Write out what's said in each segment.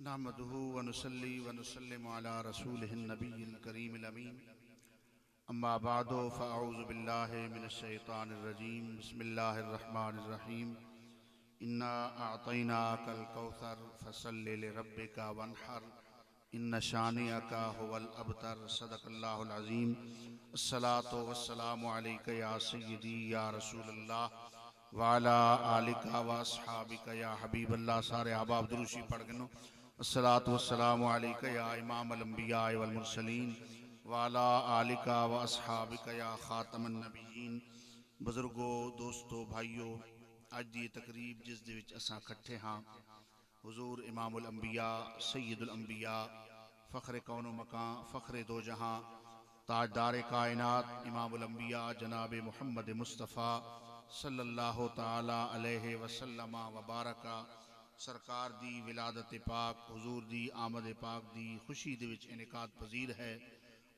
नहमदुहु व नुसल्ली व नुसल्लिमु अला रसूलिहिन नबिय्यिल करीमिल अमीन। अम्मा बअदु फ़अऊज़ु बिल्लाहि मिनश शैतानिर रजीम। बिस्मिल्लाहिर रहमानिर रहीम। इन्ना अअतैनाकल कौसर फसल्लि लिरब्बिका वन्हर इन्न शानिअका हुवल अबतर। सदक़ल्लाहुल अज़ीम। अस्सलातु वस्सलामु अलैका या सय्यदी या रसूलल्लाह वाला आलिका व अस्हाबिका या हबीबल्लाह। सारे आबाब दुरूशी पढ़ गनो। अस्सलातु वस्सलामु अलैका या इमामल अंबिया वल मुरसलीन वाला आलिका व अस्हाबिका या खातमन नबिय्यीन। बुजुर्गो, दोस्तों, भाइयों, अज दी तकरीब जिस दे विच असां इकट्ठे हाँ, हुजूर इमामुल अंबिया सय्यदुल अंबिया फ़ख्र कौन व मकान फ़ख्र दो जहां ताजदार कायनात इमामुल अंबिया जनाब मुहम्मद मुस्तफ़ा सल्लल्लाहु ताला अलैहि वसल्लम व बारका सरकार दी विलादत पाक हुजूर दी आमद पाक दी खुशी दे विच इनकाद पजीर है।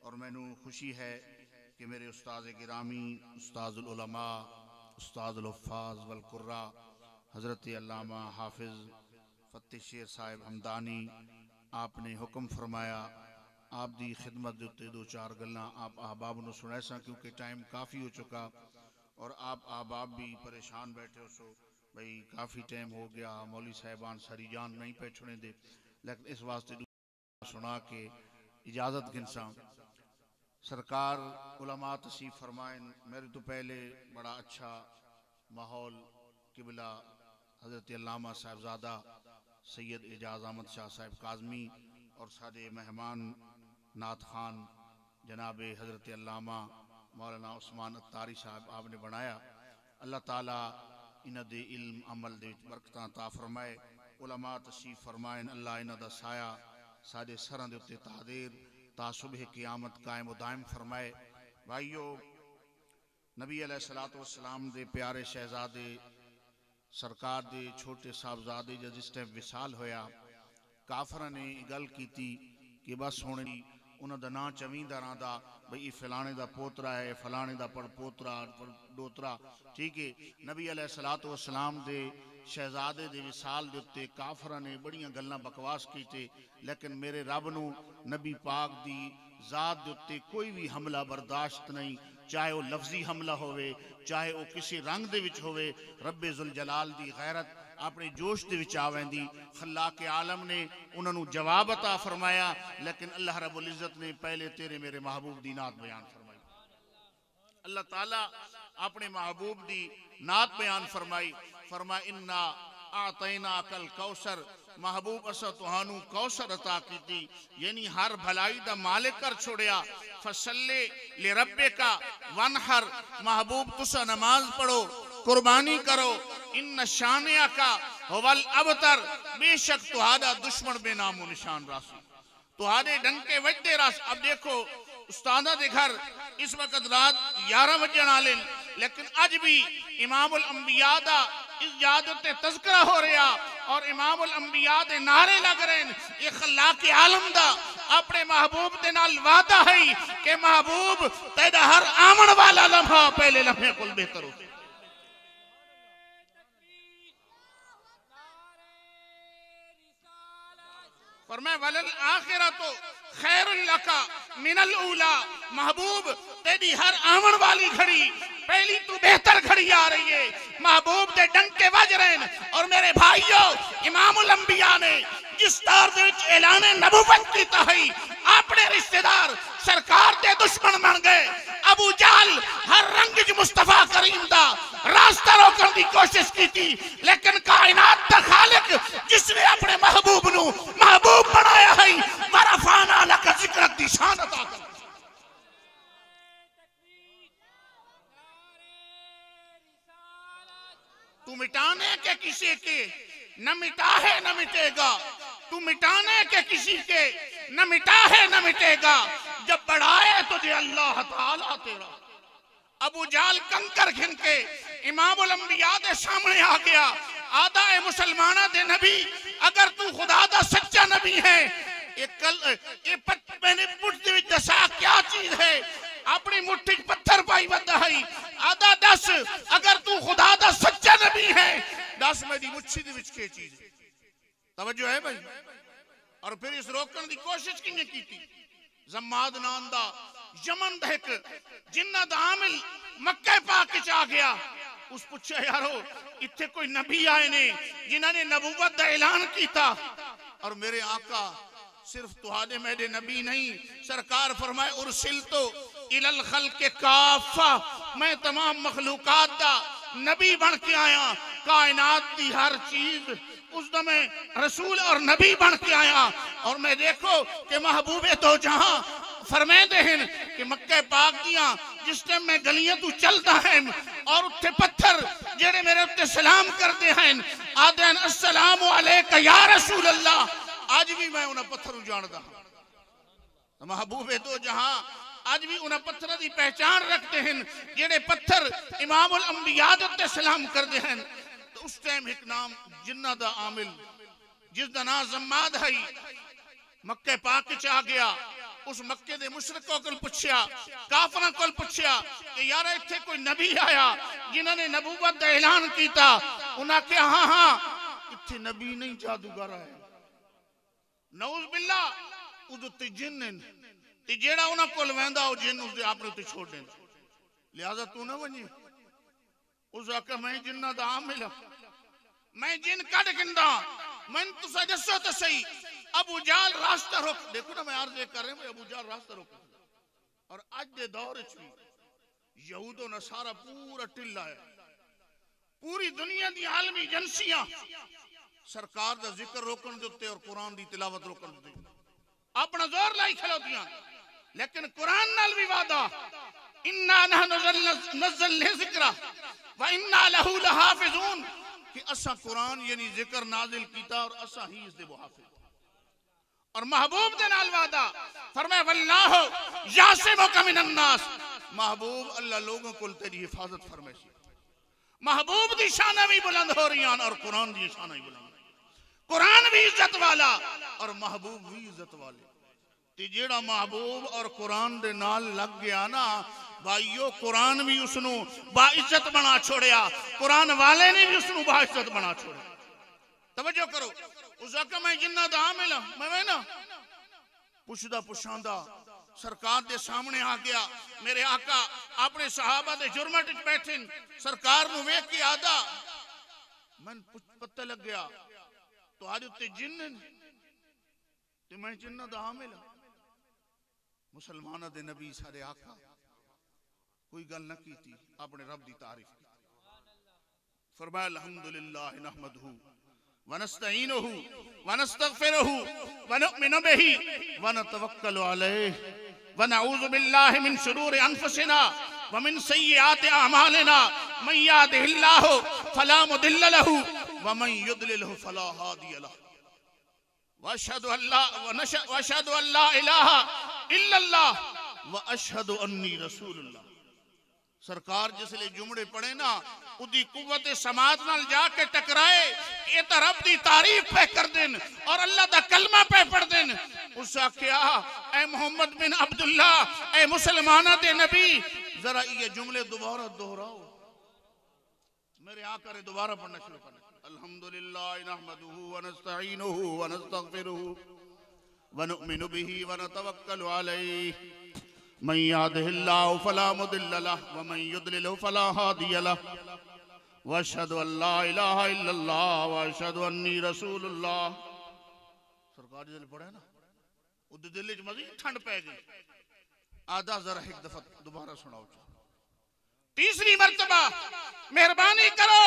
और मैनू खुशी है कि मेरे उस्ताद गिरामी उस्ताजुल उलमा उस्ताजुल हुफ़्फ़ाज़ वल कुर्रा हज़रत अल्लामा हाफिज़ फ़तेह शेर साहिब हमदानी आपने हुक्म फरमाया आप दी खिदमत दे उत्ते दो चार गल्लां आप अहबाब नूं सुणाइसां, क्योंकि टाइम काफ़ी हो चुका और आप अहबाब भी परेशान बैठे हो सो भाई काफ़ी टाइम हो गया, मौली साहिबान सारी जान नहीं पे छुने दे, लेकिन इस वास्ते सुना के इजाज़त गिनसा। सरकार उलमा तशरीफ़ फरमाएं। मेरे तो पहले बड़ा अच्छा माहौल किबला हज़रत अल्लामा साहिबज़ादा सैयद एजाज अहमद शाह साहिब काज़मी और सादे मेहमान नात खान जनाब हज़रत अल्लामा मौलाना उस्मान अत्तारी साहब आपने बनाया। अल्लाह ताला इन्हां दे इल्म अमल दे विच बरकतां अता फरमाए। उलमा तशरीफ़ फरमाएं। अल्लाह इन्हां दा साया साडे सरां दे उत्ते तादेर ता सुबह क़यामत कायम व दायम फरमाए। भाइयों, नबी अलैहिस्सलातु वस्सलाम दे प्यारे शहजादे सरकार दे छोटे साहबजादे जब जिस टाइम विसाल होया, काफरा ने गल की कि बस हुण उन्हां दा नां चवींदा रहांदा भाई फलाने दा पोतरा है, फलाने दा पोतरा डोतरा, ठीक है। नबी अलैहिस्सलातु वस्सलाम दे शहजादे दे विसाल दे उत्ते काफरा ने बड़ियां गल्लां बकवास कीते, लेकिन मेरे रब नूं नबी पाक दी जात दे उत्ते कोई भी हमला बर्दाश्त नहीं, चाहे वह लफ्जी हमला होवे, चाहे वह किसी रंग दे विच होवे। रब्बे जुल जलाल दी गैरत अपने जोश दे विच आवेंदी। खल्ला के आलम ने उन्होंने जवाब अता फरमाया, लेकिन अल्लाह रब्बुल इज्जत ने पहले तेरे मेरे महबूब दी नात बयान फरमाई। अल्लाह ताला अपने महबूब दी नात बयान फरमाई। फरमा इन्ना आतैना कल कौसर, महबूब असा तुहानू कौसर अता कीती, यानी हर भलाई दा मालिक कर छोड़िया। फसल्ले ले रब्बे का वनहर, महबूब तुसा नमाज पढ़ो, कुर्बानी करो। इन शानिया का वल अबतर, बेशक तुहादा दुश्मन बेनामो निशान रासी, तुहादे डंके वजदे रास। अब देखो उस्तादा दे घर इस वक्त रात 11 बजन आले, लेकिन अज भी इमामुल अंबिया दा इजाजत तज़किरा हो रहा और इमामुल अंबिया दे नारे लग रहे हैं। ये खल्ला के आलम दा अपने महबूब दे नाल वादा है कि महबूब तेरा हर आमन वाला लम्हा पहले लम्हे कुल बेहतर हो। फरमाया वलल आखिरतु खैरुल लका मिनल ऊला, महबूब तेरी हर आमन वाली घड़ी पहली तू बेहतर घड़ी आ रही है। महबूब दे डंके बज रहे हैं। और मेरे भाइयों, इमामुल अंबिया ने जिस दौर दे विच ऐलान नबुव्वत कीता है, अपने रिश्तेदार सरकार दे दुश्मन बन गए। अबू जहल हर रंग च मुस्तफा करीम दा रास्ता रोकने की कोशिश की थी, लेकिन कायनात दा खालिक जिसने अपने महबूब नू महबूब बनाया है, वरफाना लक जिक्रक दी शान अता कर। तू मिटाने के किसी के न मिटा है न मिटेगा, तू मिटाने के किसी के न मिटा है न मिटेगा, जब बढ़ाए तुझे अल्लाह ताला तेरा। अबू जाल कंकर खिन के इमामुल अंबिया दे सामने आ गया। आदा है मुसलमाना दे नबी, अगर तू खुदा दा सच्चा नबी है, मैंने पुट दे विच दसा क्या चीज है, अपनी मुट्ठी पत्थर पाई बंदा है। आदा दस अगर तू खुदा दा सच्चा नबी है, दस मेरी मुट्ठी दे विच के चीज। तवज्जो है भाई? और फिर इस रोकने की कोशिश किने की थी। जम्माद नाम दा यमन दा एक जिन्ना दा आमिल मक्के पाक च आ गया। उस पूछा यारो इत्थे कोई नबी आए ने जिन्होंने नबूवत दा ऐलान किया। और मेरे आका सिर्फ तुहाडे मेरे नबी नहीं, सरकार फरमाए उरसिल तो इलल खल्के काफा, मैं तमाम मखलूकात दा नबी बन के आया। कायनात की हर चीज उस दमे रसूल और नबी बन के आया। और मैं देखो कि महबूबे तो जहां फरमाते हैं कि मक्के पाक दिया जिस टाइम मैं गलियां तू चलता है और उत्थे पत्थर जेड़े मेरे उत्ते सलाम करते हैं आदे अस्सलामु अलैका या रसूल अल्लाह। आज भी मैं उन्हें पत्थर जानदा हां। महबूबे तो जहां आज भी उन्हें पत्थर की पहचान रखते हैं जेड़े पत्थर इमामुल अंबिया उत्ते सलाम करते हैं। तो उस टाइम एक नाम जिन्ना दा आमिल जिसका नाम जम्माद है मक्के पाक च आ गया। उस मक्के दे मुशरिकों को पूछया, काफिरां को पूछया कि यार इत्थे कोई नबी आया जिन्होंने नबूवत दा ऐलान किया। उन्हें कहा हाँ हाँ इत्थे नबी नहीं जादूगर है। नऊज बिल्ला उदे जिन ते जेड़ा उन्हां कोल वैंदा ओ जिन उसदे अपने उत्ते छोड़ देंदा। लिहाजा तू ना वनी उस आका मैं जिन्ना दा आमिल मैं जिन कट गिंदा मैं तुसा दसो तो सही। अबू जाल रास्ता रोक, देखो ना मैं अर्ज कर रहा हूं अबू जाल रास्ता रोक। और आज दे दौर च भी यहूदो नसारा पूरा टिल्ला है। पूरी दुनिया दी आलमी एजेंसियां सरकार दा जिक्र रोकन दे उत्ते और कुरान दी तिलावत रोकन दे अपना जोर लाई खलोतियां। लेकिन कुरान नाल भी वादा इन्ना नहनु नज़्ज़लना ज़िक्रा व इन्ना लहू लहाफ़िज़ून कि असा कुरान यानी जिक्र नाजिल कीता और असा ही इस दे मुहाफिज। और महबूब दे नाल वादा फरमाया वल्लाहु यासिमुका मिनन नास, महबूब अल्लाह लोगों को तेरी हिफाजत फरमाए। महबूब दी शान भी बुलंद हो रही हैं और कुरान दी शान भी बुलंद। कुरान भी इज्जत वाला और महबूब भी इज्जत वाले। ते जेड़ा महबूब और कुरान दे नाल लग गया ना भाइयों, कुरान भी उसनु बाइज्जत बना छोड़िया, कुरान वाले ने भी उसनु बाइज्जत बना छोड़िया। तवज्जो करो, उस आका मैं जिन्ना दा आमिल मैं ना पुछदा पुछांदा सरकार दे सामने आ गया। मेरे आका अपने सहाबा दे जुर्मट च बैठे सरकार नु वेख के आदा मैं पता लग गया तो आज उत्ते जिन्न ते मैं जिन्ना दा आमिल मुसलमाना दे नबी सारे आका कोई गल ना की थी, अपने रब दी तारीफ की। फरमाया अल्हम्दुलिल्लाह नहमदहु व नस्तईनुहु व नस्तगफिरुहु व नुमिनु बिही व नतवक्कलु अलैहि व नऊज़ु बिल्लाहि मिन शुरूरि अनफुसिना व मिन सय्यिआति अमालिना मन यहदिहिल्लाहु फला मुदिल्ल लहु व मन युद्लिलहु फला हादिय लहु व अशहदु अल्ला इलाहा इल्लल्लाह व अशहदु अन्नी रसूलुल्लाह। सरकार जिसले जुमड़े पढ़े ना उदी कुव्वत समात नाल जाके टकराए, ये तो रब दी तारीफ पे कर देन और अल्लाह दा कलमा पे पढ़ देन। उस आख्या ए मोहम्मद बिन अब्दुल्ला ए मुसलमाना दे नबी जरा ये जुमले दोबारा दोहराओ। मेरे आका ने दोबारा पढ़ना शुरू करना अल्हम्दुलिल्लाह नहमदुहु व नस्तईनुहु व नस्तगफिरुहु व नुमिनु बिही व नतवक्कलु अलैहि मन यहदिहिल्लाहु फला मुदिल्ल लहु व मन युद्लिलहु फला हादिय लहु व अशहदु अल्ला इलाहा इल्लल्लाह व अशहदु अन्नी रसूलुल्लाह। सरकार जब पढ़ा ना उद दिल च मज़ीद ठंड पै गई। आधा जरा एक दफा दोबारा सुनाओ। तीसरी मर्तबा मेहरबानी करो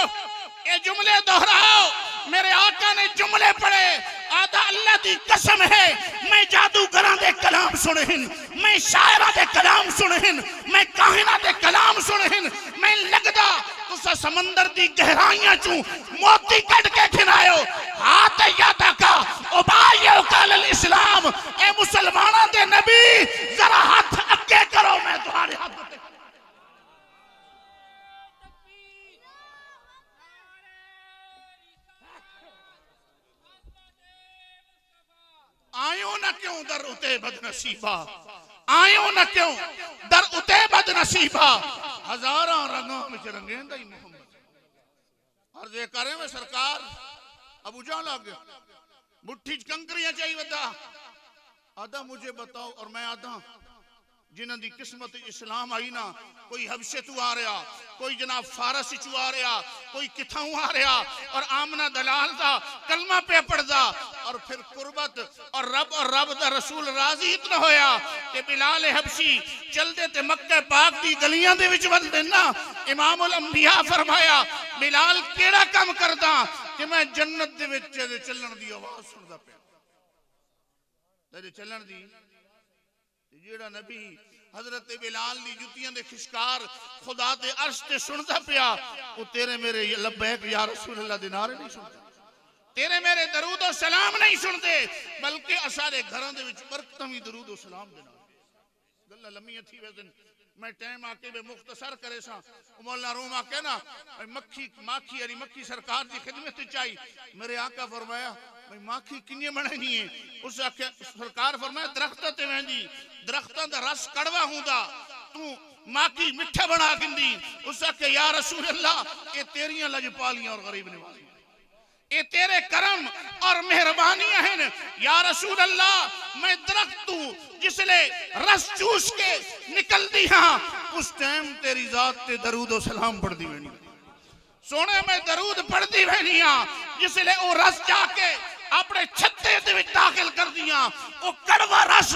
ये जुमले दोहराओ। मेरे आका ने जुमले पढ़े, आधा अल्लाह दी कसम है मैं जादूगरां दे कलाम सुने हिन, मैं शायरा दे कलाम सुने हिन, मैं काहिना दे कलाम सुने हिन। मैं लगदा तुसा समंदर दी गहराइयां चू मोती कट के खिनायो हाथ यादा का उबायो काल इस्लाम। ए मुसलमाना दे नबी जरा हाथ अक्के करो, मैं तुम्हारे हाथ आयो ना क्यों दर उते बदनसीबा, आयो ना क्यों दर उते बदनसीबा। हजारों रंगों में रंगेंदा ही मोहम्मद। और ये करे में सरकार अबू जाल आ गया। मुट्ठी च कंकरियां चाहिए वदा आदा मुझे बताओ और मैं आदा जिन्हां दी किस्मत इस्लाम आई ना, कोई हबशे तू आ रहा, कोई जनाब फारस चू आ रहा, कोई किथाऊ आ रहा और आमना दलाल दा कलमा पे पढ़दा और फिर कुर्बत और रब दा रसूल राजी इतना होया कि बिलाल हबशी चलदे ते मक्के पाक दी गलियां दे विच वलदे ना। इमामुल अंबिया फरमाया बिलाल केड़ा काम करदा कि मैं जन्नत दे विच तेरे चलण दी आवाज सुनदा पिया, तेरे चलण दी। जेड़ा नबी हजरत बिलाल दी जुतियां दे खिशकार खुदा दे अर्श ते सुनदा पिया, वो तेरे मेरे लब्बैक या रसूल अल्लाह दे नारे नहीं सुनदा, तेरे मेरे दरूद और सलाम नहीं सुनते, बल्कि असारे घरों दे विच बरकतां भी दरूद और सलाम दे नाल। गल्लां लम्मियां थी वैसे मैं टाइम आके बे मुख्तसर करे सा। मौला रूम आके ना मक्खी माखी अरी मक्खी सरकार की खिदमत चाहिए। मेरे आका फरमाया भाई माखी किन्ने बनानी है? उस आखे सरकार फरमाया दरख्तां ते वेंदी, दरख्तां दा रस कड़वा हुंदा, तू माखी मिठा बना किंदी। उस आखे या रसूल अल्लाह ये तेरियां लजपालियां और गरीब नवाज़ी, ये तेरे करम और मेहरबानियां हैं या रसूल अल्लाह। मैं दरख्त हूं जिसले रस चूस के निकलती हाँ, उस टाइम तेरी जात ते दरूद और सलाम पढ़ती वेनी सोने, मैं दरूद पढ़ती वेनी हाँ जिसले वो रस जाके अपने छत्ते दे विच दाखिल कर दिया। वो कड़वा रस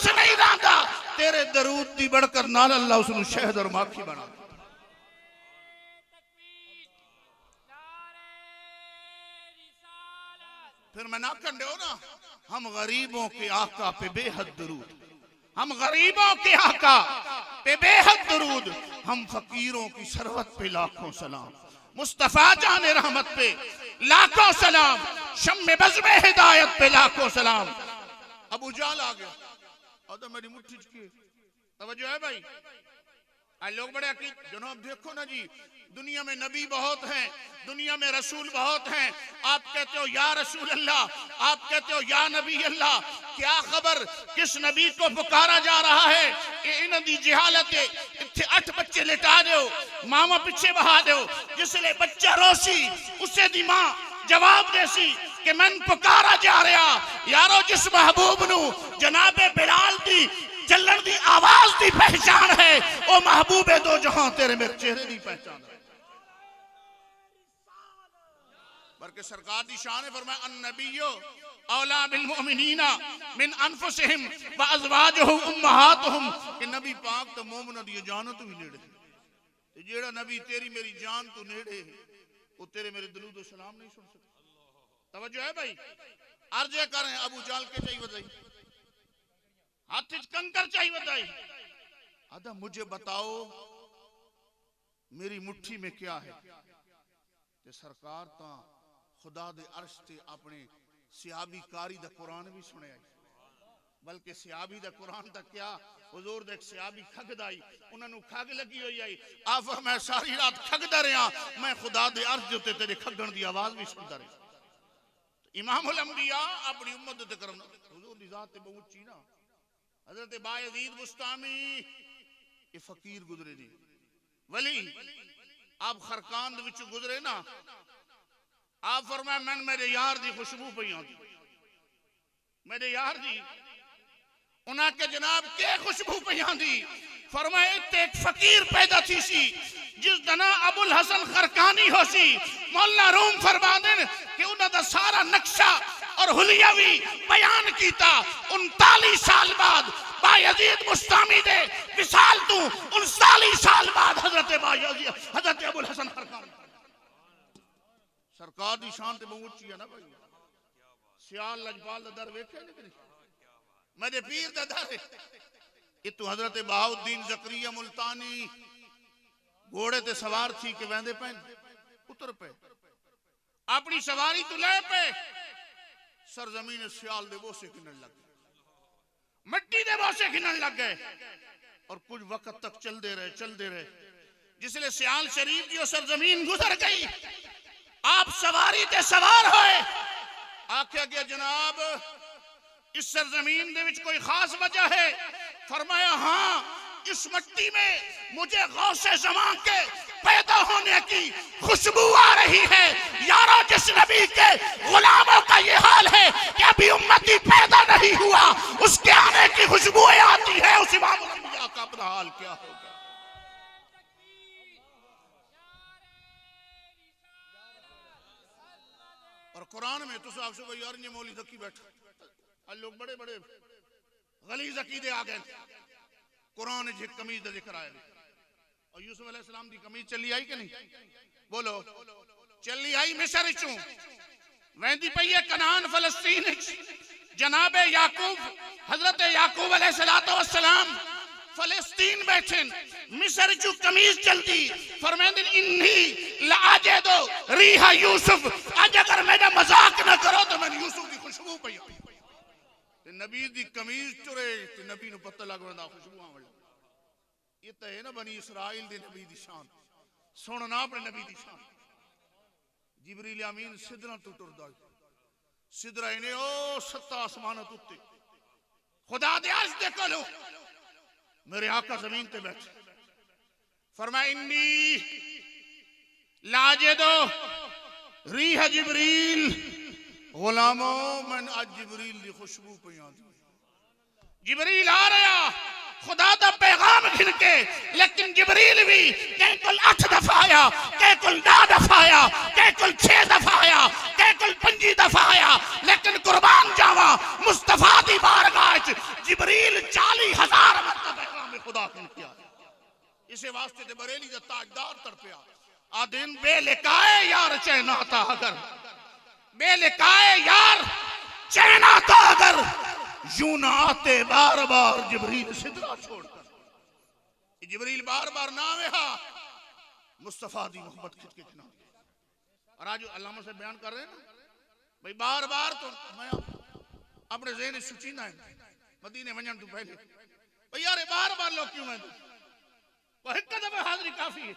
नहीं रहा, तेरे दरूद दी बढ़कर नाल अल्लाह उसनु शहद और माखी बना। फिर मैं ना कर दो ना, हम गरीबों के आका पे बेहद दरूद, हम गरीबों के आका पे बेहद दरूद, हम फकीरों की सरवत पे लाखों सलाम, मुस्तफा जाने रहमत पे लाखों सलाम, शम्मे बज़्मे हिदायत पे लाखों सलाम। अबू जाल आ गया, और मेरी मुट्ठी की तवज्जो है भाई। आज लोग बड़े अकीद जनाब देखो ना जी, दुनिया में नबी बहुत हैं, दुनिया में रसूल बहुत हैं, आप कहते हो या रसूल अल्लाह, आप कहते हो या नबी अल्लाह। क्या खबर किस नबी को पुकारा जा रहा है? ये इन दी जिहालत है। इत्थे 8 बच्चे लिटा दो, मामा पीछे बहा दो, जिसले बच्चा रोसी उसे दी मां जवाब देसी कि मन पुकारा जा रहा यारो जिस महबूब नू जनाबे बिलाल दी चलन दी आवाज दी पहचान है, ओ महबूबे दो जहां तेरे मेरे चेहरे दी पहचान है। बल्कि सरकार दी शान है, फरमाया अन्नबियो औला बिल मुमिनीना मिन अनफुसिहिम व अज़वाजुहुम उम्महातुहुम, कि नबी पाक तो मोमिना दी जान तो भी नेड़े ते जेड़ा नबी तेरी मेरी जान तो नेड़े है, वो तेरे मेरे दरूद और सलाम नहीं सुन सकता। तवज्जो है भाई। अर्जे करें अबू जाल के चाहिए बताई, हाथ कंकर चाहिए बताई, आदा मुझे बताओ मेरी मुट्ठी में क्या है? ते सरकार ता खुदा दे अर्श ते अपने सियाबी कारी दा कुरान भी सुने, बल्कि सियाबी दा कुरान दा क्या हुजूर दे सियाबी खगदा आई, उन्हां नू खग लगी हुई आई। आप मैं सारी रात खगदा रहा, मैं खुदा दे अर्श दे उत्ते तेरे खगण दी आवाज भी सुनदा रहा। इमामुल अंबिया अपनी उम्मत दे करम हुजूर दी जात ते बहुत ऊंची ना। हजरत बायजीद बुस्तामी ये फकीर गुजरे जी वली, आप खरकान दे विच गुजरे ना, आप फरमाया मैं मेरे यार दी खुशबू पई आंदी, मेरे यार दी उन्हां के जनाब के खुशबू पई आंदी। फरमाया इत्ते एक फकीर पैदा थी सी जिस दा अबुल हसन खरकानी हो सी। मौला रूम फरमा देन कि उन्हां दा सारा नक्शा और हुलिया भी बयान कीता। 39 साल बाद बायजीद बुस्तामी दे विसाल तू 39 साल बाद हजरत बायजीद हजरत अबुल हसन खरकानी सरकार दी शान ते बहुत ऊंची है ना भाई। सियाल लजपाल दा दर वेखे नहीं, मेरे पीर दा दर है। ये तो हजरत बहाउद्दीन ज़करिया मुल्तानी घोड़े ते सवार थी के वेंदे पे उतर पे अपनी सवारी तो ले पे सरजमीन सियाल दे बोसे खिनन लग गए, मिट्टी दे बोसे खिनन लग गए और कुछ वक्त तक चलते रहे। जिसले सियाल शरीफ की सरजमीन गुजर गई, आप सवारी ते सवार होए। आख्या गया जनाब इस सरजमीन दे विच कोई खास वजह है? फरमाया हाँ, इस मट्टी में मुझे गौसे ज़मां के पैदा होने की खुशबू आ रही है। यारों, जिस नबी के गुलामों का ये हाल है कि अभी उम्मती पैदा नहीं हुआ, उसके आने की खुशबुएं आती है, उस इमाम अम्बिया का अपना हाल क्या होगा। और कुरान में तो साहब से यार ये मौली तक बैठा, आज लोग बड़े बड़े गलीज अकीदे आ गए। कुरान जी कमीज का जिक्र आया और यूसुफ अलैहिस्सलाम दी कमीज चली आई कि नहीं? बोलो, चली आई मिस्र चों, वेंदी पई है कनान फलस्तीन। जनाबे याकूब, हजरत याकूब अलैहिस्सलाम फलस्तीन बैठे, मिस्र चों कमीज चलती, फरमांदे इन्नी लाजिदो रीहा यूसुफ, आज अगर मेरा मजाक ना करो तो मैं यूसुफ की खुशबू पई ते नबी दी कमीज टुरे ते नबी नु पता लग वंदा खुशबू आवण। ये तो है ना बनी इसराइल दे नबी दी शान, सुनना अपने नबी दी शान। जिब्रील अमीन सिदरा तो टुरदा, सिदरा इने ओ सत्ता आसमानों उत्ते, खुदा दे अर्श दे कोलो मेरे आका जमीन पे बैठे, फरमाया इन्नी लाजिदो रीह जिब्रील, गुलामों मैं आज जिब्रील दी खुशबू पे आंदी। जिब्रील आ रहा खुदा दा पैगाम घिन के, लेकिन जिब्रील भी कहीं कुल 8 दफा आया, कहीं कुल 9 दफा आया, कहीं कुल 6 दफा आया, कहीं कुल 5 दफा आया, लेकिन कुर्बान जावा मुस्तफा दी बारगाह च जिब्रील 40,000 मरतबा पैगाम खुदा घिन के आया। इसे वास्ते ते बरेली दा ताजदार तड़पया, आदिन बेलिकाए यार चैना था अगर, बेलिकाए यार चैना था अगर, यूं ना आते बार बार जिब्रील सिदरा छोड़कर। जिब्रील बार बार ना आया, मुस्तफा दी मोहब्बत खिंच के खिना। और आज अल्लामा से बयान कर रहे हैं ना भाई, बार बार तो मैं अपने ज़हन सुचीना है मदीने वजन तो पहले भाई यार बार बार लोग क्यों मैं दफा हाजिरी काफी है।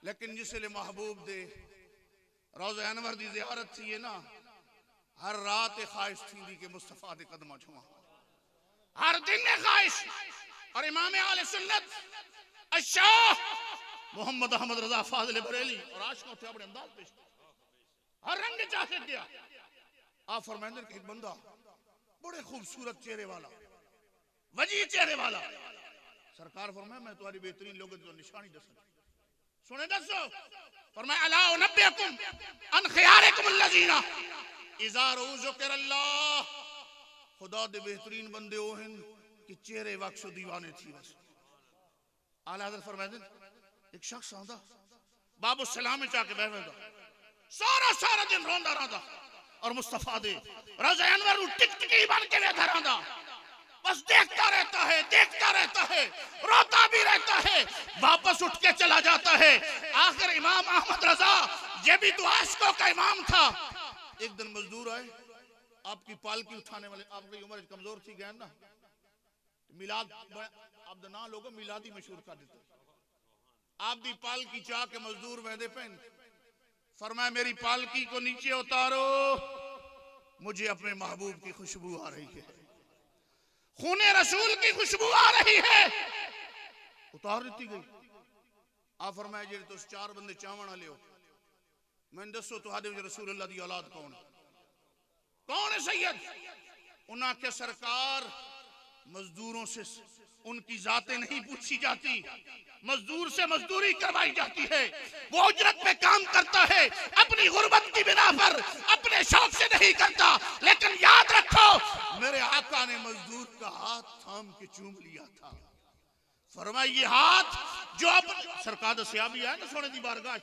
लेकिन जिसले महबूब दे रोज़े अनवर दी ज़ियारत थी है ना, हर रात ख्वाहिश थी कि मुस्तफा दे कदम छुआ, हर दिन ख्वाहिश। और इमाम आले सुन्नत अशाह मोहम्मद अहमद रजा फाजिल बरेली और आशिकों थे अपने अंदाज पेश हर रंग चाहे गया। आप फरमाते हैं कि एक बंदा बड़े खूबसूरत चेहरे वाला, वजी चेहरे वाला, सरकार फरमाए मैं तुम्हारी बेहतरीन लोगों को निशानी दस सुने दसो, फरमाया अला उनब्बिउकुम अन खियारिकुम अल्लज़ीना इज़ा ज़ुकिरल्लाह, खुदा दे बेहतरीन बंदे ओ हैं कि चेहरे वक्स दीवाने थी बस। आला हज़रत फरमाते एक शख्स आंदा बाबू सलाम में जाके बैठ रहा, सारा सारा दिन रोंदा रहा और मुस्तफा दे रोज़े अनवर टिकटिकी बन के बैठा रहा, बस देखता रहता है, रोता भी रहता है, वापस उठ के चला जाता है। आखिर इमाम अहमद रजा ये भी तो आशिकों का इमाम था। एक दिन मजदूर आए, आपकी पालकी उठाने वाले, आपकी उम्र कमजोर थी गए ना, मिलाद आप ना लोगों मिलादी मशहूर कर देते, आप दी पालकी चाह के मजदूर वहदे पहन, फरमाया मेरी पालकी को नीचे उतारो, मुझे अपने महबूब की खुशबू आ रही है, खूने रसूल की खुशबू आ रही है। उतार दी गई। आप फरमाया जे तुस 4 बंदे चावण वाले हो, मैं दसो तुहाडे विच रसूल अल्लाह दी औलाद कौन है सैयद? उन्हें के सरकार मजदूरों से उनकी जातें नहीं पूछी जाती, मजदूर से मजदूरी करवाई जाती है, वो उजरत पे काम करता है, अपनी गुर्बत की बिना पर अपने शौक से नहीं करता। लेकिन याद रखो मेरे आका ने मजदूर का हाथ थाम के चूम लिया था, फरमाया ये हाथ जो अब सरकार दसिया भी है ना सोने दी बारगाह,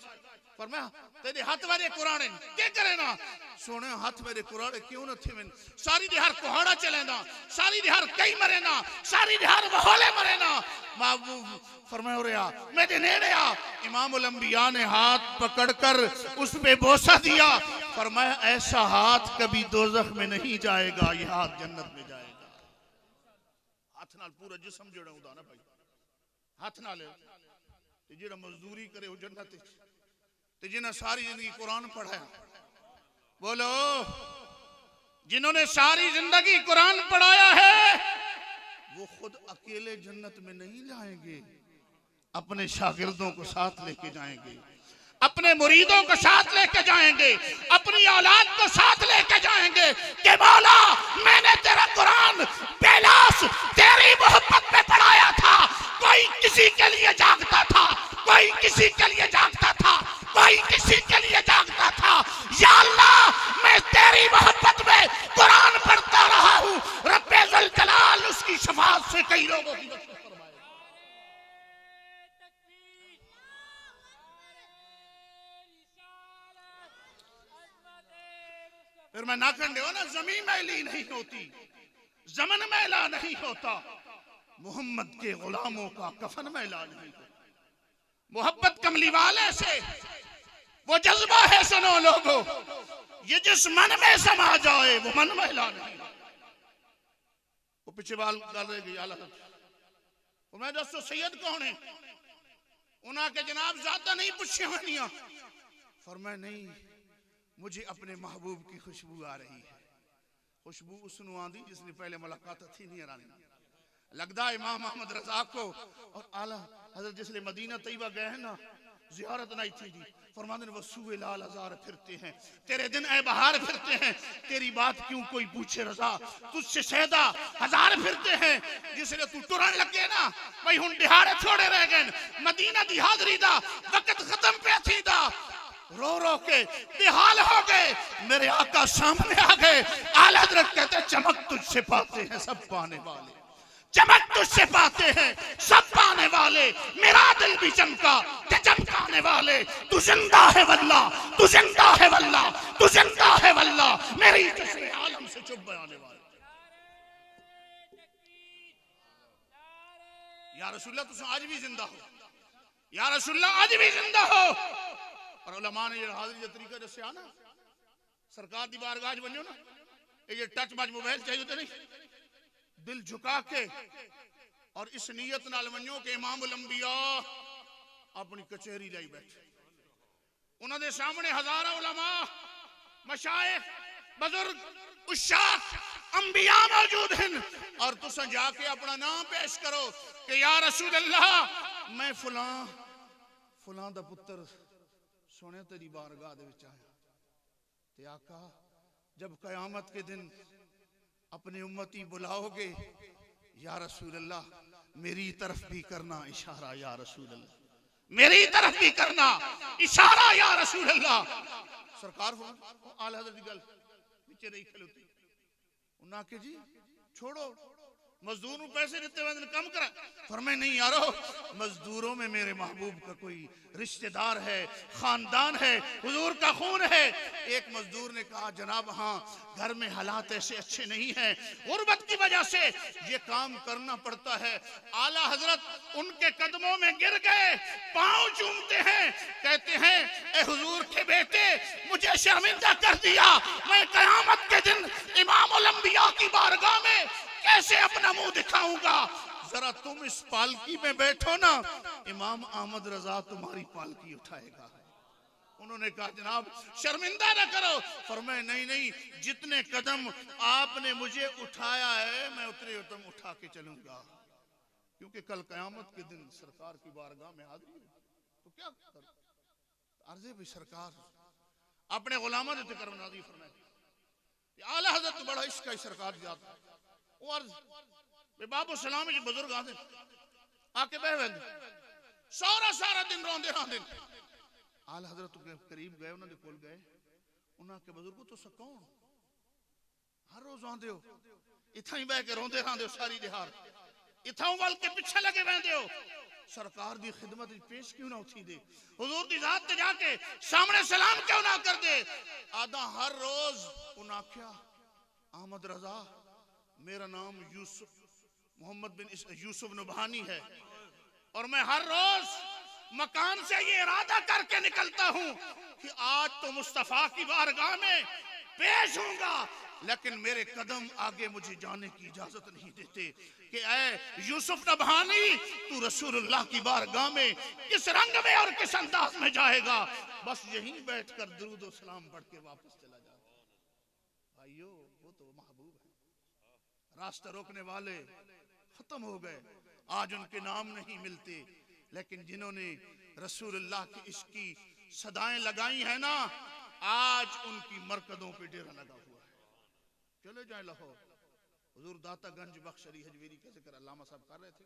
फरमाया तेरे हाथ वाले कुरान क्या करे ना, सोने हाथ मेरे कुरान क्यों न थे, सारी दिहार कोहाड़ा चले ना, सारी दिहार कई मरे ना, सारी दिहार बहोले मरे ना। महबूब फरमाया रे आ मेरे नेड़े आ, इमामुल अंबिया ने हाथ पकड़कर उस पे बोसा दिया, फरमाया ऐसा हाथ कभी दोजख में नहीं जाएगा, ये हाथ जन्नत में जाएगा। हाथ नाल पूरा जिस्म जोड़ा होता ना भाई, हाथ नाल जेड़ा मजदूरी करे वो जन्नत, जिन्हें सारी जिंदगी कुरान पढ़ाया, बोलो जिन्होंने सारी जिंदगी कुरान पढ़ाया है वो खुद अकेले जन्नत में नहीं जाएंगे, अपने शागिर्दों को साथ लेके जाएंगे, अपने मुरीदों को साथ लेके जाएंगे, अपनी औलाद को साथ लेके जाएंगे कि मौला मैंने तेरा कुरान बेलास तेरी मोहब्बत में पढ़ाया था। कोई किसी के लिए जागता था, कोई किसी के लिए जागता था, कोई किसी के लिए जागता था। या अल्लाह मैं तेरी मोहब्बत में कुरान पढ़ता रहा हूँ। रब्बे जुल जलाल उसकी शफाअत से कई लोगों की बख्शिश फरमाए। फिर मैं ना कर दो ना, जमीन मैली नहीं होती, जमन मैला नहीं होता, मोहम्मद के गुलामों का कफन मैला नहीं होता। मोहब्बत कमली वाले से वो जज्बा है सुनो लोगों, ये जिस मन में समा जाए वो मन मैला नहीं। वो पीछे बाल डाल रहे गई आला और मैं दोस्तों सैयद कौन है? उन्हें के जनाब ज्यादा नहीं पूछे हुआ, फरमाया नहीं मुझे अपने महबूब की खुशबू आ रही है। खुशबू उसनु आंदी जिसने पहले मुलाकात थी नहीं रानी। लगता है इमाम अहमद रजा को और आला हजरत जिसने मदीना तैयबा गए हैं ना, जियारत नहीं थी जी, फरमाते ने वसूए लाल हजार फिरते हैं, तेरे दिन ए बहार फिरते हैं, तेरी बात क्यों कोई पूछे रजा, तुझसे शहदा हजार फिरते हैं, जिसने तू टुरन लगे ना भाई हुन दिहाड़े छोड़े रह गए, मदीना दी हाजरी दा वक्त खत्म पे थी दा, रो रो के बेहाल हो गए, मेरे आका सामने आ गए। आला हज़रत कहते चमक तुझसे पाते हैं सब पाने वाले, चमक तुझसे पाते हैं सब पाने वाले, मेरा दिल भी चमका ते चमकाने वाले, तू जिंदा है वल्लाह, तू जिंदा है वल्लाह, तू जिंदा है वल्लाह, मेरी जिस्म आलम से चुप बयाने वाले। या रसूलल्लाह तुम आज भी जिंदा हो, या रसूलल्लाह आज भी जिंदा हो। और उलमा ने ये हाजिरी का तरीका दस्या ना, सरकार दी बारगाह बनो ना, ये टच बच मोबाइल चाहिए तो नहीं, दिल झुका के और इस नीयत नाल वनो के इमामुल अंबिया अपनी कचहरी लाई बैठे, उन्होंने सामने हजारों उलमा मशाइख बुजुर्ग उशाक अंबिया मौजूद हैं, और तुसा जाके अपना नाम पेश करो कि या रसूल अल्लाह मैं फलां फलां दा पुत्र सुने तेरी बारगाह दे विच आया। ते आका जब कयामत के दिन अपनी उम्मती बुलाओगे, या रसूल अल्लाह मेरी तरफ भी करना इशारा, या रसूल अल्लाह मेरी तरफ भी करना इशारा, या रसूल अल्लाह। सरकार हो आला हज़रत दी गल नीचे रही खलोती, उन्हें के जी छोड़ो मजदूर को पैसे देते हुए कम करा, फरमाए नहीं यारो मजदूरों में मेरे महबूब का कोई रिश्तेदार है, खानदान है, हुजूर का खून है। एक मजदूर ने कहा जनाब हाँ घर में हालात ऐसे अच्छे नहीं हैं, गुर्बत की वजह से ये काम करना पड़ता है। आला हजरत उनके कदमों में गिर गए, पांव चूमते हैं, कहते हैं ए हुजूर के बेटे मुझे शर्मिंदा कर दिया, मैं कयामत के दिन इमामुल अंबिया की बारगाह में कैसे अपना मुंह दिखाऊंगा। जरा तुम इस पालकी में बैठो ना, इमाम अहमद रजा तुम्हारी पालकी उठाएगा। उन्होंने कहा जनाब शर्मिंदा ना करो, फरमाए नहीं नहीं जितने कदम आपने मुझे उठाया है मैं उतने कदम उठा के चलूंगा, क्योंकि कल कयामत के दिन सरकार की बारगाह में हाजिर तो क्या कर अर्जे भी सरकार अपने गुलामा ने जिक्र नाज़ी फरमाए। आला हज़रत तो बड़ा इश्क है सरकार जाता और बाबू सलाम जी बुजुर्ग आते आके बह वेंदे सारा सारा दिन रोंदे रहंदे। आला हज़रत के करीब गए, उन्होंने कोल गए, उन्होंने के बुजुर्गो तो कौन हर रोज आंदे हो इथा ही बह के रोंदे रहंदे हो सारी दिहाड़, इथां वाल के पीछे लगे बहंदे हो, सरकार दी खिदमत पेश क्यों ना उठी दे, हुजूर दी जात ते जाके सामने सलाम क्यों ना कर दे। आदा हर रोज उन्हें क्या अहमद रजा मेरा नाम यूसुफ मोहम्मद बिन यूसुफ नुबहानी है और मैं हर रोज मकान से ये इरादा करके निकलता हूं कि आज तो मुस्तफा की बारगाह में पेश होऊंगा, लेकिन मेरे कदम आगे मुझे जाने की इजाजत नहीं देते कि ऐ यूसुफ नबहानी तू रसूलुल्लाह की बारगाह में किस रंग में और किस अंदाज में जाएगा, बस यहीं बैठकर दुरूद और सलाम पढ़ के वापस चला जा। भाइयों वो तो महबूब है, रास्ता रोकने वाले खत्म हो गए, आज उनके नाम नहीं मिलते, लेकिन जिन्होंने रसूलुल्लाह के इश्क की सदाएं लगाई है ना, आज उनकी मरकदों पे डेरा लगा हुआ है। चले जाए लाहौर, हुजूर दाता गंज बख्श अली हजवेरी का जिक्र अल्लामा साहब कर रहे थे।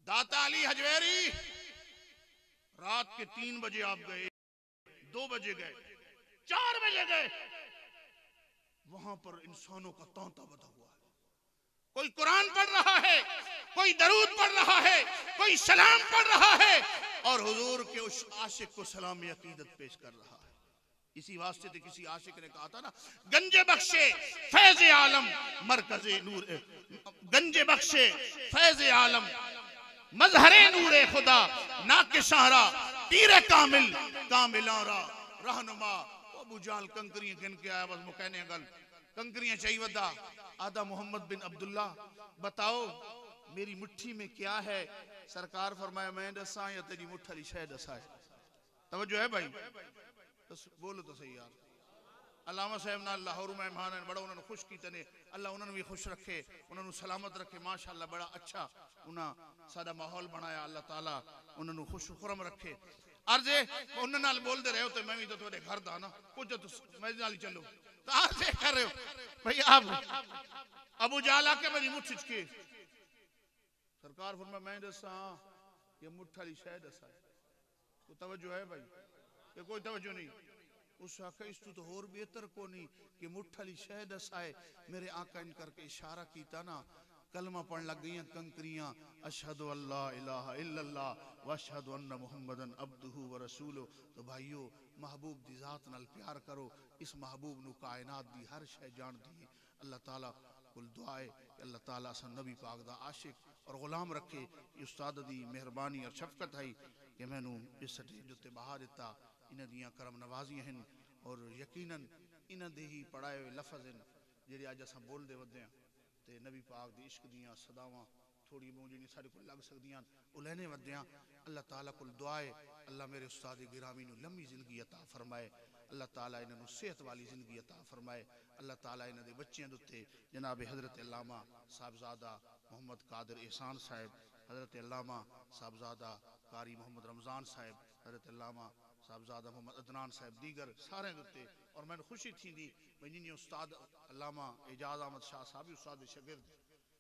दाता अली हजवेरी रात के 3 बजे आप गए, 2 बजे गए, 4 बजे गए, वहां पर इंसानों का तांता बधा हुआ है। कोई कुरान पढ़ रहा है, कोई दरूद पढ़ रहा है, कोई सलाम पढ़ रहा है और हुजूर के उस आशिक को सलाम अकीदत पेश कर रहा है। इसी वास्ते तो किसी आशिक ने कहा था ना, गंजे बख्शे फैज़ आलम मरकज़े नूर, गंजे बख्शे फैज़ आलम मजहरे नूरे खुदा नाके शाहरा तीरे कामिल कामिलारा रहनुमा। अबू जाल कंकरियां गिन के आया, बस मुकहने गल कंकरियां चाहिए वदा। आदा मोहम्मद बिन अब्दुल्ला, बताओ मेरी मुट्ठी में क्या है? सरकार फरमाया मैं दसा या तेरी मुट्ठ वाली शह दसा है। तवज्जो है भाई, तो बोलो तो सही यार। अल्लामा साहब ना लाहौर मेहमान है, बड़ा उन्होंने खुश कीते ने, अल्लाह उन्होंने भी खुश रखे, उन्होंने सलामत रखे। माशाअल्लाह बड़ा अच्छा उन्हें सादा माहौल बनाया, अल्लाह ताला उन्होंने खुश खुरम रखे। अर्जे उन्होंने नाल बोलते रहे हो तो मैं भी तो थोड़े घर दा ना कुछ तो मेरे नाल चलो तो अर्जे कर रहे हो भाई। आप अबू जाल आके मेरी मुट्ठी के सरकार फरमा मैं दसा ये मुट्ठ वाली शह दसा है। तो तवज्जो है भाई, ये कोई तवज्जो नहीं। उस आका इस तो होर बेहतर को नहीं कि मुट्ठ वाली शह दसाए। मेरे आका इन करके इशारा कीता ना, कलमा पढ़ लग गई कंकरियां, अशहदु अल्ला इलाहा इल्लल्लाह व अशहदु अन्ना मुहम्मदन अब्दुहु व रसूलुहु। तो भाइयों, महबूब दी जात नाल प्यार करो। इस महबूब नु कायनात दी हर शय जान दी। अल्लाह ताला कुल दुआ है कि अल्लाह ताला असन नबी पाक दा आशिक और गुलाम रखे। उस्ताद दी मेहरबानी और शफकत है कि मैनू इस स्टेज उत्ते बहा दिता। इन्हां दियां करम नवाजियां हैं और यकीनन इन्हां दे ही पढ़ाए हुए लफज हैं जेडे अज असां बोलदे वदे हां ते नबी पाक दी इश्क दियां सदावां थोड़ी बहुत जिहड़ियां साडे कोल लग सकदियां ओ लैने वदे हां। अल्लाह ताला कोल दुआ है अल्लाह मेरे उस्ताद गिरामी नू लंबी जिंदगी अता फरमाए। अल्लाह ताला इन्हां नू सेहत वाली जिंदगी अता फरमाए। अल्लाह ताला इन्हां दे बच्चियां दे उत्ते जनाब हजरत अल्लामा साहबजादा मोहम्मद कादिर एहसान साहब, हजरत अल्लामा साहबजादा कारी मोहम्मद रमजान साहब, हजरत अल्लामा साहबजादा मोहम्मद अदनान साहब, दीगर सारे उत्ते। और मैंने खुशी थी भाई जिन्हें उस्ताद अल्लामा एजाज अहमद शाह साहब भी उस्ताद शागिर्द,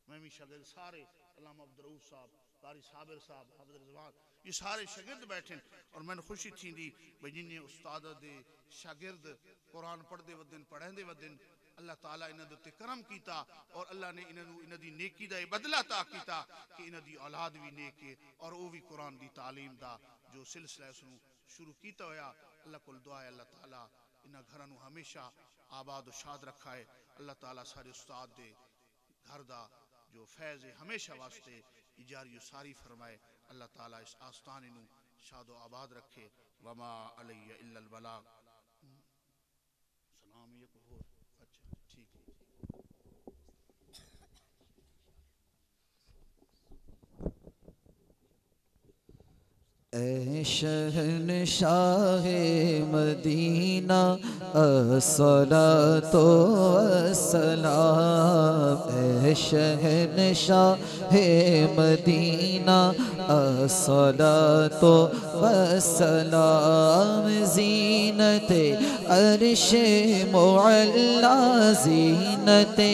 मैं भी शागिर्द, सारे अल्लामा अब्दुल साहब, कारी साबिर साहब, हाफिज रिजवान, ये सारे शागिर्द बैठे। और मैंने खुशी थी भाई जिन्हें उस्ताद दे शागिर्द कुरान पढ़ते वदन पढ़ाते वदन अल्लाह ताला इन्हां दे उत्ते करम कीता और अल्लाह ने इन्हां दी नेकी दा बदला अता कीता कि इन्हां दी औलाद भी नेक है और वो भी कुरान दी तालीम दा जो सिलसिला उसनू शुरू किया होया। अल्लाह कोल दुआ है अल्लाह ताला इन्हां घरां नू हमेशा आबाद और शाद रखा है। अल्लाह ताला सारे उस्ताद दे घर दा जो फैज़ है हमेशा वास्ते इजारी सारी फरमाए। अल्लाह ताला इस आस्थान नू शादो आबाद रखे। वमा अलैया इल्लल बलाग। सलाम ये को हो अच्छा ठीक है। ऐ शहनशाहे मदीना अस्सलातो अस्सलाम। ऐ शहनशाहे मदीना अस्सलातो अस्सलाम। ज़ीनते अर्शे मुअल्ला, ज़ीनते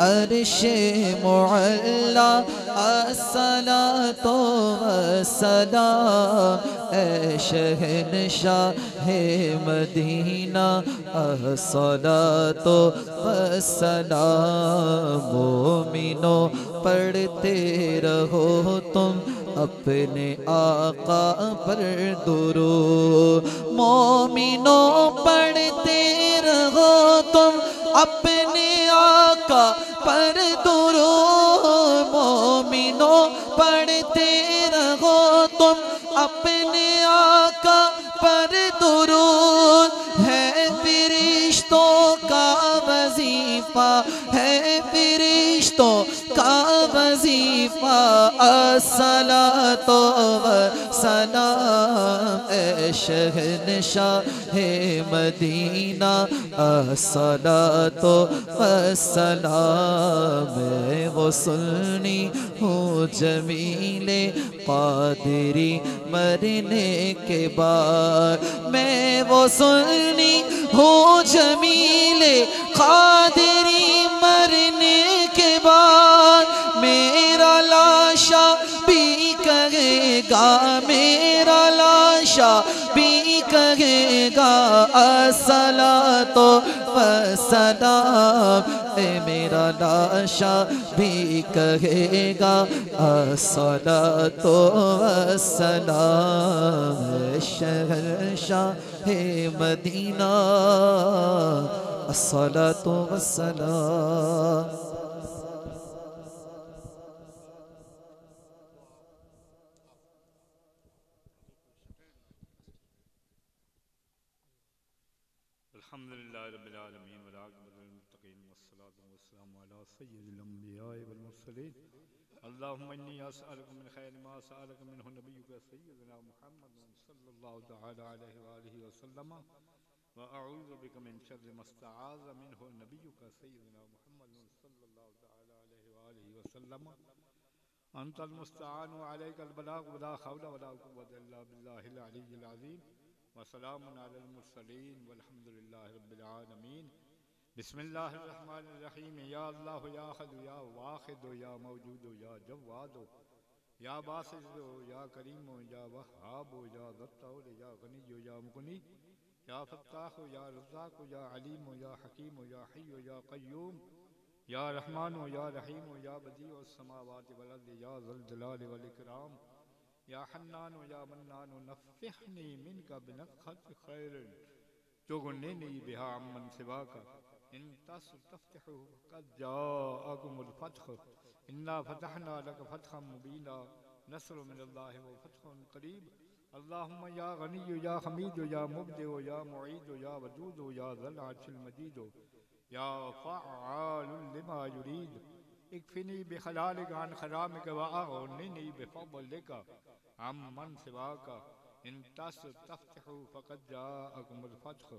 अर्शे मुअल्ला अस्सलातो अस्सलाम। ऐ शहनशाहे मदीना अस्सलातो अस्सलाम। मोमिनो पढ़ते रहो तुम अपने आका पर दुरूद। मोमिनो पढ़ते रहो तुम अपने आका पर दुरूद। मोमिनो पढ़ते रहो तुम अपने आका पर दुरूद। है फरिश्तों का वजीफा है फरिश्तों का वजीफा। अस्सलातो वस्सलाम ए शहंशाह मदीना, अस्सलातो वस्सलाम। मैं वो सुन्नी हूँ जमीले क़ादिरी मरने के बाद, मैं वो सुन्नी हूँ जमीले क़ादिरी मरने के बाद। मेरा लाशा भी कहेगा, मेरा लाशा भी कहेगा अस्सलातो वस्सलाम। मेरा लाशा भी कहेगा अस्सलातो वस्सलाम। शहंशाह मदीना, अस्सलातो वस्सलाम। अल्हम्दुलिल्लाहि रब्बिल आलमीन वल आक़िबतुल मुत्तक़ीन वस्सलातु वस्सलामु अला सय्यिदिल अंबियाइ वल मुरसलीन। अल्लाहुम्मा इन्नी अस्अलुका मिन खैरि मा सअलका मिन्हु नबियुका सय्यिदुना मुहम्मदुन सल्लल्लाहु तआला अलैहि व आलिहि व सल्लम व अऊज़ु बिका मिन शर्रि मा इस्तआज़ मिन्हु नबियुका सय्यिदुना मुहम्मदुन सल्लल्लाहु तआला अलैहि व आलिहि व सल्लम। अंतल मुस्तआनु व अलैकल बलाग व ला हौला व ला कुव्वता इल्ला बिल्लाहिल अलिय्यिल अज़ीम। वसलामुन अलल मुरसलीन वल्हम्दुलिल्लाहि रब्बिल आलमीन। बिस्मिल्लाहिर्रहमानिर्रहीम। या अल्लाह या अहद या वाहिद या मौजूद या जव्वाद या बासित या करीम या वहाब या ज़त्तौल या गनी या मुगनी या फत्ताह या रज़्ज़ाक या अलीम या हकीम या हय्य या क़य्यूम या रहमान या रहीम या बदीउ अस्समावाति वल अर्ज़ या ज़ुल जलाल वल इकराम या हन्नान या मन्नान नफ़्फ़िहनी मिनका बिनफ़्ख़त खैरिन तुग़निनी बिहा अम्मन सिवाका। इन तस्तफ्तिहु फ़क़द जाअकुमुल फ़त्ह। इन्ना फ़तहना लका फ़तहन मुबीना। नस्रुम मिनल्लाहि व फ़त्हुन क़रीब। अल्लाहुम्मा या गनिय्यु या हमीदु या मुब्दिउ या मुईदु या वदूदु या ज़ल अर्शिल मजीदु या फ़अ्आलुल लिमा युरीद। इक्फ़िनी बिहलालिका अन हरामिका व अग़निनी बिफ़ज़लिका अम्मन सिवाका। इन तस्तफ्तिहु फ़क़द जाअकुमुल फ़त्ह।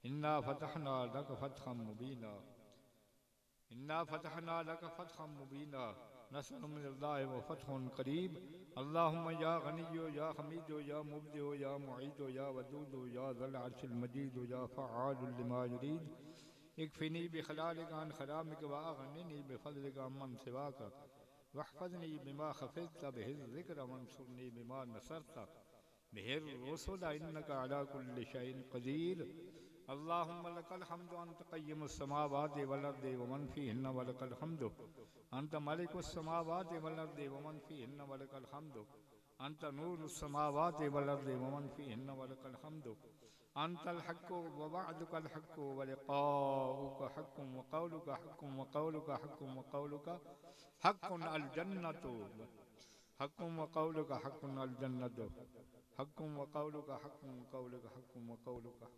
इन्ना फ़तहना लका फ़तहन मुबीना। इन्ना फ़तहना लका फ़तहन मुबीना। नस्रुम मिनल्लाहि व फ़त्हुन क़रीब। अल्लाहुम्मा या गनिय्यु या हमीदु या मुब्दिउ या मुईदु या वदूदु या ज़ल अर्शिल मजीदु या फ़अ्आलुल लिमा युरीद। इक्फ़िनी बिहलालिका अन हरामिका व अग़निनी बिफ़ज़लिका अम्मन सिवाका। वहफ़ज़नी बिमा हफ़िज़्त बिहिज़ ज़िक्र वंसुरनी बिमा नसरत बिहिर रुसुल इन्नका अला कुल्लि शैइन क़दीर। अल्लाहुम्मा लकल हम्दु अंत क़य्यिमुस समावाति वल अर्दि व मन फ़ीहिन्ना व लकल हम्दु अंत मलिकुस समावाति वल अर्दि व मन फ़ीहिन्ना व लकल हम्दु अंत नूरुस समावाति वल अर्दि व मन फ़ीहिन्ना व लकल हम्दु अंतल हक़्क़ु व वअदुकल हक़्क़ु व लिक़ाउका हक़्क़ुन व क़ौलुका हक़्क़ुन व क़ौलुका हक़्क़ुन व क़ौलुका हक़्क़ुन अल जन्नतु हक़्क़ुन व क़ौलुका हक़्क़ुन अल जन्नतु हक़्क़ुन व क़ौलुका हक़्क़ुन व क़ौलुका हक़्क़ुन व क़ौलुका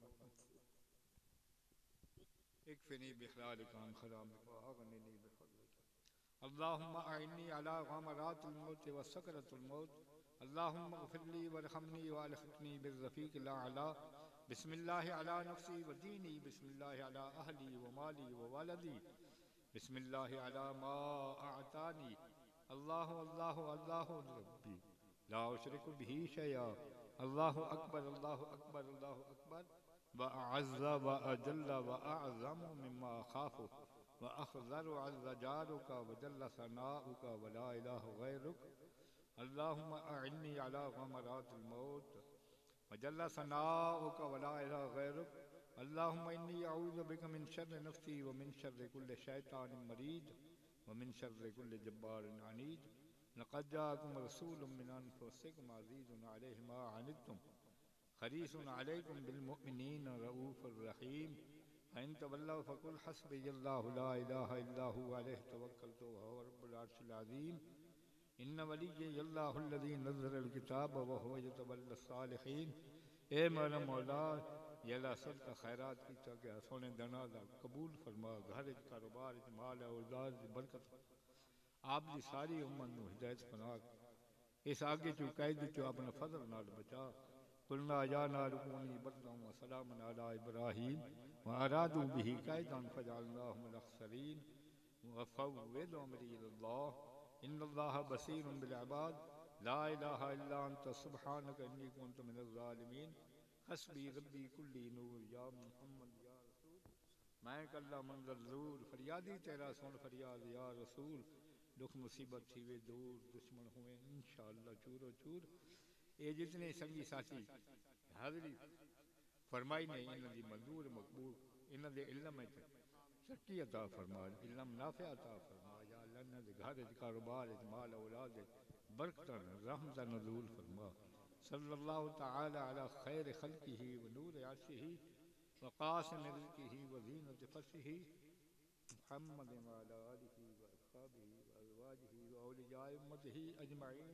इक्फ़िनी बिहलालिका अन हरामिका व अग़निनी बिफ़ज़लिका। अल्लाहुम्मा अइन्नी अला ग़मरातिल मौत व सकरतिल मौत। अल्लाहुम्मा इग़फ़िरली वरहमनी व अलहिक़नी बिर्रफ़ीक़िल अअला। बिस्मिल्लाहि अला नफ़्सी व दीनी। बिस्मिल्लाहि अला अहली व माली व वलदी। बिस्मिल्लाहि अला मा अअतानी। अल्लाहु अल्लाहु अल्लाहु रब्बी ला उशरिकु बिही शैआ। अल्लाहु अकबर अल्लाहु अकबर अल्लाहु अकबर व अअज़्ज़ व अजल्ल व अअज़म मिम्मा अख़ाफ़ु व अख़ज़रु अज़्ज़ जारुका व जल्ल सनाउका व ला इलाहा गैरुक। अल्लाहुम्मा अइन्नी अला ग़मरातिल मौत व जल्ल सनाउका व ला इलाहा गैरुक। अल्लाहुम्मा इन्नी अऊज़ु बिका मिन शर्रि नफ़्सी व मिन शर्रि कुल्लि शैतानिन मरीद व मिन शर्रि कुल्लि जब्बारिन अनीद। लक़द जाअकुम रसूलुम मिन अनफुसिकुम अज़ीज़ुन अलैहि मा अनित्तुम हरीसुन अलैकुम बिल मुमिनीना रऊफ़ुर रहीम। फ़इन तवल्लव फ़क़ुल हस्बियल्लाहु ला इलाहा इल्ला हुवा अलैहि तवक्कलतु व हुवा रब्बुल अर्शिल अज़ीम। इन्न वलिय्यल्लाहु अल्लज़ी नज़्ज़लल किताब व हुवा यतवल्लस सालिहीन। ए मेरा मौला, या अल्लाह सदका खैरात कीता गया सोने दना दा कबूल फरमा घर च कारोबार च माल औलाद दी बरकत आप दी सारी उम्मत नूं हिदायत फरमा इस आगे चो कैद चो अपने फजल नाल बचा कुलना या नारुकूनी बरदम व सलामन अला इब्राहीम व अरादू बिही कैदन फजअलनाहुम अल-अखसरीन व फव्विद अमरी इलल्लाह इन्नल्लाह बसीरुम बिल इबाद ला इलाहा इल्ला अंता सुब्हानका इन्नी कुन्तु मिनज़ ज़ालिमीन हस्बी रब्बी कुल्ली नूर या मुहम्मद या रसूल मैं कल्ला मंज़र ज़ूर फरियादी तेरा सुन फरियाद या रसूल दुख मुसीबत थी वे दूर दुश्मन हुए इंशाअल्लाह चूरो चूर ये जितने संगी साथी हाज़री फरमाई ने इन्हां दी मंजूर मकबूल इन्हां दे इल्म में तरक्की अता फरमा इल्म नाफ़िआ अता फरमा या अल्लाह इन्हां दे घर च कारोबार च माल औलाद बरकतन रहमतन नज़ूल फरमा सल्लल्लाहु तआला अला खैर खल्क़िही व नूर अर्शिही व क़ासिम रिज़्क़िही व ज़ीनत फ़र्शिही मुहम्मद व अला आलिही व अस्हाबिही व अज़वाजिही व औलियाए उम्मतिही अजमईन